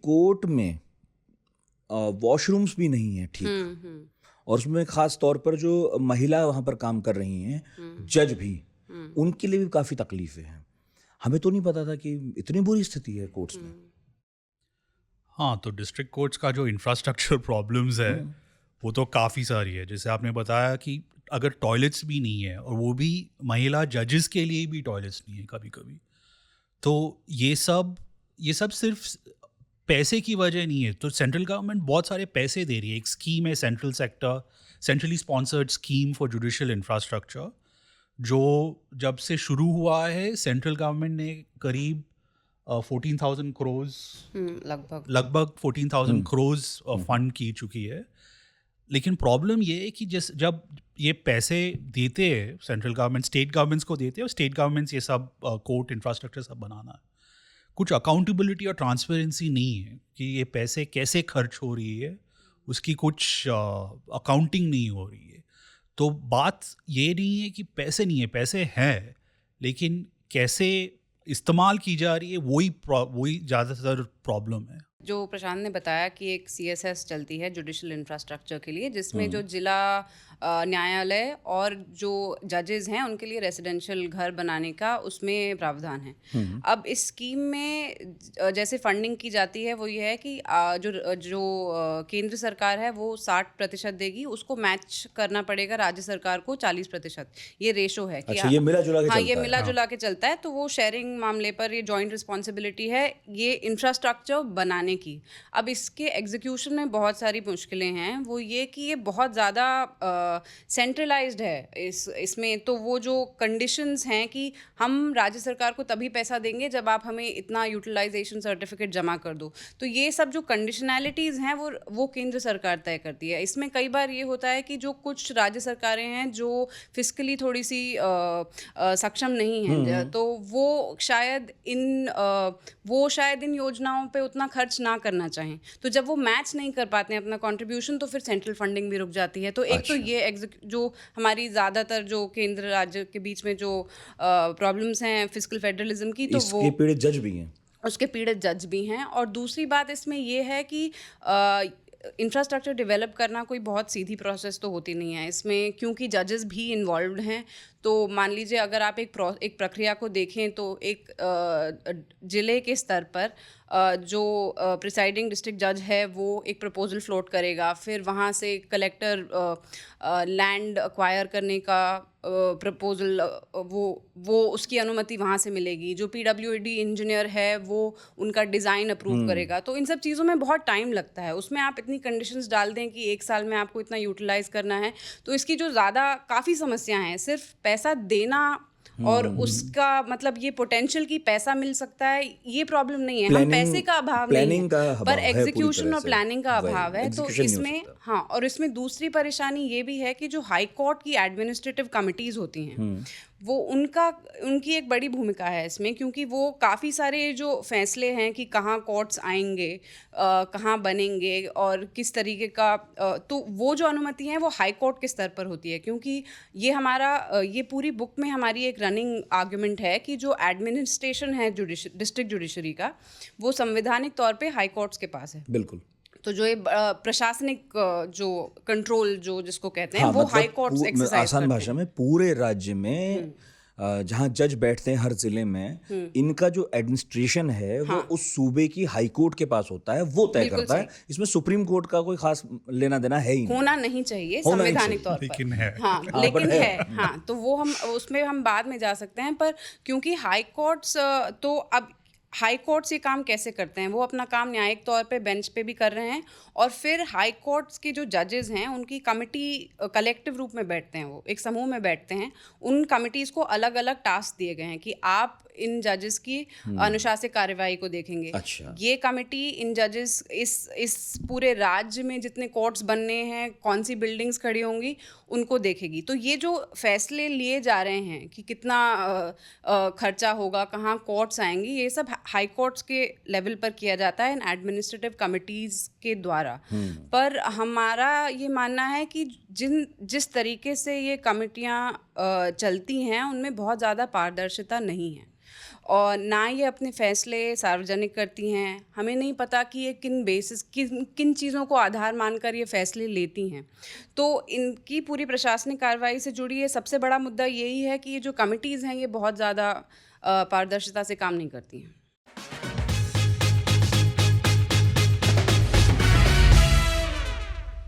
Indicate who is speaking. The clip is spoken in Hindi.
Speaker 1: कोर्ट में वॉशरूम्स भी नहीं है ठीक, और उसमें खास तौर पर जो महिला वहाँ पर काम कर रही हैं, जज भी, उनके लिए भी काफ़ी तकलीफें हैं। हमें तो नहीं पता था कि इतनी बुरी स्थिति है कोर्ट्स में।
Speaker 2: हाँ, तो डिस्ट्रिक्ट कोर्ट्स का जो इंफ्रास्ट्रक्चर प्रॉब्लम्स है वो तो काफ़ी सारी है। जैसे आपने बताया कि अगर टॉयलेट्स भी नहीं है, और वो भी महिला जजेस के लिए भी टॉयलेट्स नहीं है कभी कभी, तो ये सब सिर्फ पैसे की वजह नहीं है। तो सेंट्रल गवर्नमेंट बहुत सारे पैसे दे रही है। एक स्कीम है centrally sponsored scheme for judicial infrastructure, जो जब से शुरू हुआ है सेंट्रल गवर्नमेंट ने करीब 14,000 करोड़ लगभग 14,000 करोड़ फंड की चुकी है। लेकिन प्रॉब्लम ये है कि जब ये पैसे देते हैं सेंट्रल गवर्नमेंट, स्टेट गवर्नमेंट्स को देते हैं, और स्टेट गवर्नमेंट्स ये सब कोर्ट इंफ्रास्ट्रक्चर सब बनाना है, कुछ अकाउंटेबिलिटी और ट्रांसपेरेंसी नहीं है कि ये पैसे कैसे खर्च हो रही है, उसकी कुछ अकाउंटिंग नहीं हो रही है। तो बात ये नहीं है कि पैसे नहीं है, पैसे हैं, लेकिन कैसे इस्तेमाल की जा रही है वही ज़्यादातर प्रॉब्लम है।
Speaker 3: जो प्रशांत ने बताया कि एक CSS चलती है जुडिशियल इंफ्रास्ट्रक्चर के लिए, जिसमें जो जिला न्यायालय और जो जजेस हैं उनके लिए रेसिडेंशियल घर बनाने का उसमें प्रावधान है। अब इस स्कीम में जैसे फंडिंग की जाती है वो ये है कि जो केंद्र सरकार है वो 60% देगी, उसको मैच करना पड़ेगा राज्य सरकार को 40%। ये रेशो है कि
Speaker 1: अच्छा, ये मिला जुला के
Speaker 3: हाँ,
Speaker 1: चलता
Speaker 3: ये
Speaker 1: है।
Speaker 3: मिला जुला के चलता है। तो वो शेयरिंग मामले पर ये जॉइंट रिस्पॉन्सिबिलिटी है ये इंफ्रास्ट्रक्चर बनाने की। अब इसके एग्जीक्यूशन में बहुत सारी मुश्किलें हैं। वो ये कि ये बहुत ज़्यादा सेंट्रलाइज्ड है इसमें। तो वो जो कंडीशंस हैं कि हम राज्य सरकार को तभी पैसा देंगे जब आप हमें इतना यूटिलाइजेशन सर्टिफिकेट जमा कर दो। तो ये सब जो कंडीशनैलिटीज़ हैं वो केंद्र सरकार तय करती है। इसमें कई बार ये होता है कि जो कुछ राज्य सरकारें हैं जो फिस्कली थोड़ी सी सक्षम नहीं हैं, तो वो शायद इन योजनाओं पे उतना खर्च ना करना चाहें। तो जब वो मैच नहीं कर पाते हैं अपना कंट्रीब्यूशन, तो फिर सेंट्रल फंडिंग भी रुक जाती है। तो एक तो ये जो हमारी ज़्यादातर जो केंद्र राज्य के बीच में जो प्रॉब्लम्स हैं फिस्कल फेडरलिज्म की, तो वो
Speaker 1: पीड़ित जज भी हैं,
Speaker 3: उसके पीड़ित जज भी हैं। और दूसरी बात इसमें ये है कि इंफ्रास्ट्रक्चर डेवलप करना कोई बहुत सीधी प्रोसेस तो होती नहीं है इसमें, क्योंकि जजेस भी इन्वॉल्व्ड हैं। तो मान लीजिए अगर आप एक प्रक्रिया को देखें तो एक ज़िले के स्तर पर जो प्रिसाइडिंग डिस्ट्रिक्ट जज है वो एक प्रपोजल फ्लोट करेगा, फिर वहाँ से कलेक्टर लैंड एक्वायर करने का प्रपोजल वो उसकी अनुमति वहाँ से मिलेगी, जो PWD इंजीनियर है वो उनका डिज़ाइन अप्रूव करेगा। तो इन सब चीज़ों में बहुत टाइम लगता है। उसमें आप इतनी कंडीशंस डाल दें कि 1 साल में आपको इतना यूटिलाइज़ करना है, तो इसकी जो ज़्यादा काफ़ी समस्या हैं, सिर्फ पैसा देना और उसका मतलब ये पोटेंशियल की पैसा मिल सकता है, ये प्रॉब्लम नहीं है। हम पैसे का अभाव नहीं है, पर एग्जीक्यूशन और प्लानिंग का अभाव है। तो इसमें हाँ, और इसमें दूसरी परेशानी ये भी है कि जो हाई कोर्ट की एडमिनिस्ट्रेटिव कमिटीज़ होती हैं वो उनकी एक बड़ी भूमिका है इसमें, क्योंकि वो काफ़ी सारे जो फैसले हैं कि कहाँ कोर्ट्स आएंगे, कहाँ बनेंगे और किस तरीके का, तो वो जो अनुमति है वो हाई कोर्ट के स्तर पर होती है। क्योंकि ये पूरी बुक में हमारी एक रनिंग आर्गुमेंट है कि जो एडमिनिस्ट्रेशन है डिस्ट्रिक्ट जुडिशरी का, वो संवैधानिक तौर पे हाई कोर्ट्स के पास है।
Speaker 1: बिल्कुल।
Speaker 3: तो जो ये प्रशासनिक जो कंट्रोल जो जिसको कहते हैं, वो
Speaker 1: मतलब
Speaker 3: हाई कोर्ट्स एक्सरसाइज करते हैं।
Speaker 1: आसान भाषा में पूरे राज्य में जहाँ जज बैठते हैं हर जिले में, इनका जो एडमिनिस्ट्रेशन है वो उस सूबे की हाई कोर्ट के पास होता है, वो तय करता है। इसमें सुप्रीम कोर्ट का कोई खास लेना देना है ही नहीं,
Speaker 3: होना नहीं चाहिए संवैधानिक तौर पर,
Speaker 2: लेकिन है।
Speaker 3: हाँ, लेकिन है। हाँ, तो वो उसमें हम बाद में जा सकते हैं। पर क्योंकि हाई कोर्ट्स, तो अब हाई कोर्ट्स ये काम कैसे करते हैं, वो अपना काम न्यायिक तौर पे बेंच पे भी कर रहे हैं, और फिर हाई कोर्ट्स के जो जजेस हैं उनकी कमिटी कलेक्टिव रूप में बैठते हैं, वो एक समूह में बैठते हैं। उन कमिटीज़ को अलग अलग टास्क दिए गए हैं कि आप इन जजेस की अनुशासिक कार्यवाही को देखेंगे।
Speaker 1: अच्छा।
Speaker 3: ये कमिटी इन जजेस इस पूरे राज्य में जितने कोर्ट्स बनने हैं, कौन सी बिल्डिंग्स खड़ी होंगी, उनको देखेगी। तो ये जो फैसले लिए जा रहे हैं कि कितना खर्चा होगा, कहाँ कोर्ट्स आएंगी, ये सब हाई कोर्ट्स के लेवल पर किया जाता है इन एडमिनिस्ट्रेटिव कमिटीज़ के द्वारा। पर हमारा ये मानना है कि जिस तरीके से ये कमिटियाँ चलती हैं उनमें बहुत ज़्यादा पारदर्शिता नहीं है। और ना ये अपने फैसले सार्वजनिक करती हैं। हमें नहीं पता कि ये किन बेसिस किन चीज़ों को आधार मानकर ये फैसले लेती हैं। तो इनकी पूरी प्रशासनिक कार्रवाई से जुड़ी ये सबसे बड़ा मुद्दा यही है कि ये जो कमिटीज़ हैं ये बहुत ज़्यादा पारदर्शिता से काम नहीं करती हैं।